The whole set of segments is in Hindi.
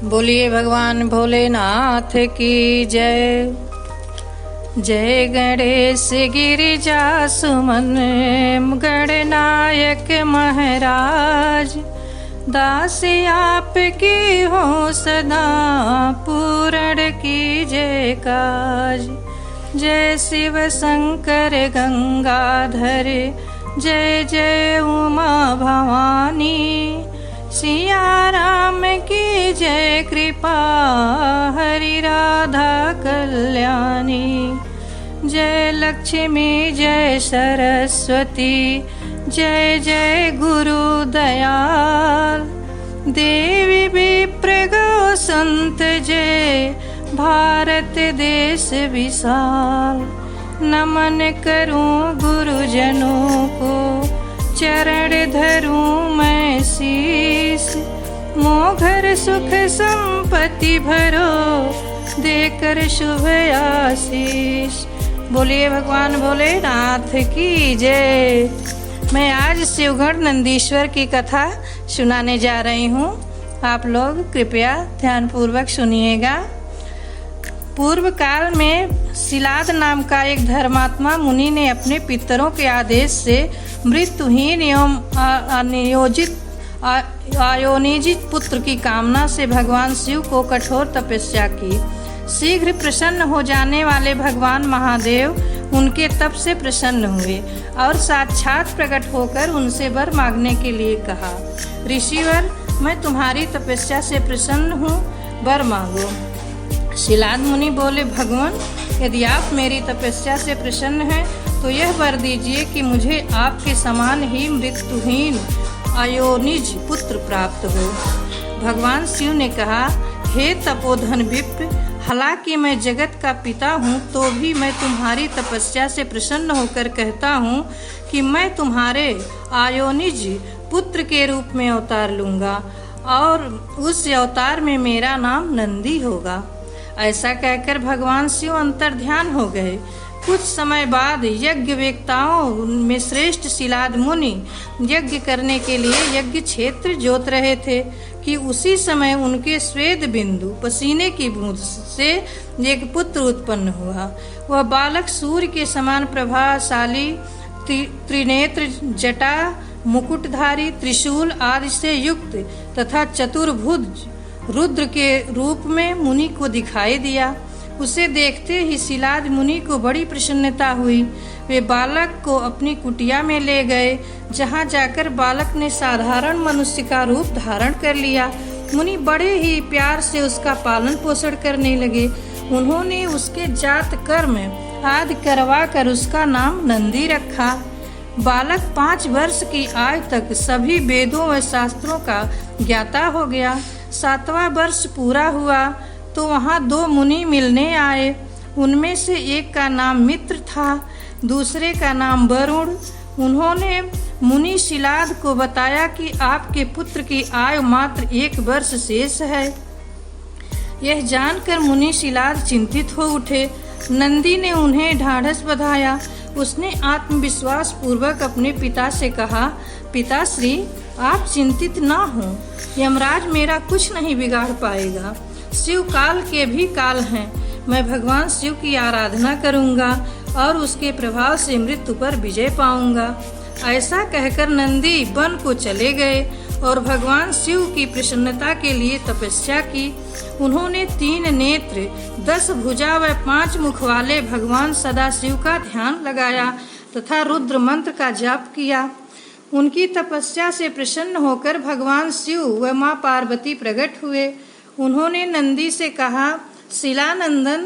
बोलिए भगवान भोलेनाथ की जय। जय गणेश गिरिजा सुमन गणनायक महाराज, दास आपकी हो सदा पूर्ण की जय काज। जय शिव शंकर गंगाधर, जय जय उमा भवानी, सिया राम की जय कृपा हरि राधा कल्याणी। जय लक्ष्मी जय सरस्वती, जय जय गुरु दयाल, देवी विप्र गौ संत जय भारत देश विशाल। नमन करूं गुरुजनों को, चरण धरूं मैं शीश, मोघर सुख संपत्ति भरो देकर शुभ आशीष। बोलिए भगवान भोलेनाथ की जय। मैं आज शिवगढ़ नंदीश्वर की कथा सुनाने जा रही हूँ। आप लोग कृपया ध्यानपूर्वक सुनिएगा। पूर्व काल में शिलाद नाम का एक धर्मात्मा मुनि ने अपने पितरों के आदेश से मृत्युहीन एवं अयोनिजित पुत्र की कामना से भगवान शिव को कठोर तपस्या की। शीघ्र प्रसन्न हो जाने वाले भगवान महादेव उनके तप से प्रसन्न हुए और साक्षात प्रकट होकर उनसे वर मांगने के लिए कहा। ऋषिवर, मैं तुम्हारी तपस्या से प्रसन्न हूँ, वर मांगो। शिलाद मुनि बोले, भगवान, यदि आप मेरी तपस्या से प्रसन्न हैं तो यह वर दीजिए कि मुझे आपके समान ही मृत्युहीन अयोनिज पुत्र प्राप्त हो। भगवान शिव ने कहा, हे तपोधन विप्र, हालांकि मैं जगत का पिता हूँ तो भी मैं तुम्हारी तपस्या से प्रसन्न होकर कहता हूँ कि मैं तुम्हारे अयोनिज पुत्र के रूप में अवतार लूँगा और उस अवतार में मेरा नाम नंदी होगा। ऐसा कहकर भगवान शिव अंतर्ध्यान हो गए। कुछ समय बाद यज्ञ वेत्ताओं में श्रेष्ठ शिलाद मुनि यज्ञ करने के लिए यज्ञ क्षेत्र जोत रहे थे कि उसी समय उनके श्वेत बिंदु पसीने की बूंद से एक पुत्र उत्पन्न हुआ। वह बालक सूर्य के समान प्रभावशाली, त्रिनेत्र, जटा, मुकुटधारी, त्रिशूल आदि से युक्त तथा चतुर्भुज रुद्र के रूप में मुनि को दिखाई दिया। उसे देखते ही शिलाद मुनि को बड़ी प्रसन्नता हुई। वे बालक को अपनी कुटिया में ले गए, जहाँ जाकर बालक ने साधारण मनुष्य का रूप धारण कर लिया। मुनि बड़े ही प्यार से उसका पालन पोषण करने लगे। उन्होंने उसके जात कर्म आदि करवा कर उसका नाम नंदी रखा। बालक 5 वर्ष की आयु तक सभी वेदों व शास्त्रों का ज्ञाता हो गया। 7वां वर्ष पूरा हुआ तो वहाँ 2 मुनि मिलने आए। उनमें से एक का नाम मित्र था, दूसरे का नाम वरुण। उन्होंने मुनि शिलाद को बताया कि आपके पुत्र की आयु मात्र 1 वर्ष शेष है। यह जानकर मुनि शिलाद चिंतित हो उठे। नंदी ने उन्हें ढाढ़स बंधाया। उसने आत्मविश्वास पूर्वक अपने पिता से कहा, पिताश्री, आप चिंतित ना हो, यमराज मेरा कुछ नहीं बिगाड़ पाएगा। शिव काल के भी काल हैं। मैं भगवान शिव की आराधना करूंगा और उसके प्रभाव से मृत्यु पर विजय पाऊंगा। ऐसा कहकर नंदी वन को चले गए और भगवान शिव की प्रसन्नता के लिए तपस्या की। उन्होंने 3 नेत्र, 10 भुजा व 5 मुख वाले भगवान सदाशिव का ध्यान लगाया तथा रुद्र मंत्र का जाप किया। उनकी तपस्या से प्रसन्न होकर भगवान शिव व माँ पार्वती प्रकट हुए। उन्होंने नंदी से कहा, शिलानंदन,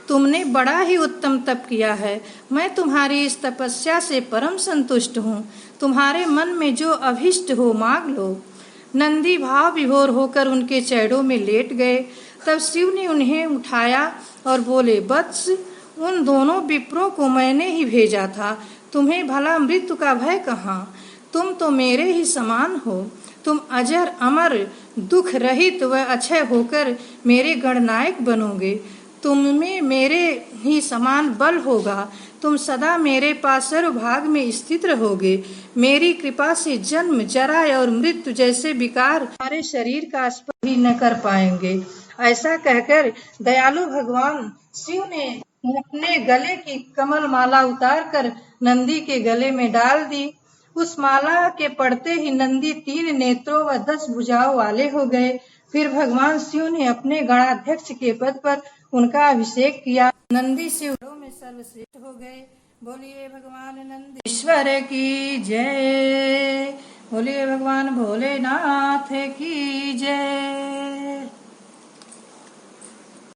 तुमने बड़ा ही उत्तम तप किया है। मैं तुम्हारी इस तपस्या से परम संतुष्ट हूँ। तुम्हारे मन में जो अभिष्ट हो मांग लो। नंदी भाव विभोर होकर उनके चरणों में लेट गए। तब शिव ने उन्हें उठाया और बोले, वत्स, उन दोनों विप्रों को मैंने ही भेजा था। तुम्हें भला मृत्यु का भय कहाँ? तुम तो मेरे ही समान हो। तुम अजर अमर दुख रहित व अक्षय होकर मेरे गणनायक बनोगे। तुम में मेरे ही समान बल होगा। तुम सदा मेरे पास सर्वभाग में स्थित रहोगे। मेरी कृपा से जन्म, जरा और मृत्यु जैसे विकार हमारे शरीर का स्पर्श भी न कर पाएंगे। ऐसा कहकर दयालु भगवान शिव ने अपने गले की कमल माला उतार कर नंदी के गले में डाल दी। उस माला के पड़ते ही नंदी 3 नेत्रों व 10 भुजाओं वाले हो गए। फिर भगवान शिव ने अपने गणाध्यक्ष के पद पर उनका अभिषेक किया। नंदी शिवों में सर्वश्रेष्ठ हो गए। बोलिए भगवान नंदीश्वर की जय। बोलिए भगवान भोलेनाथ की जय।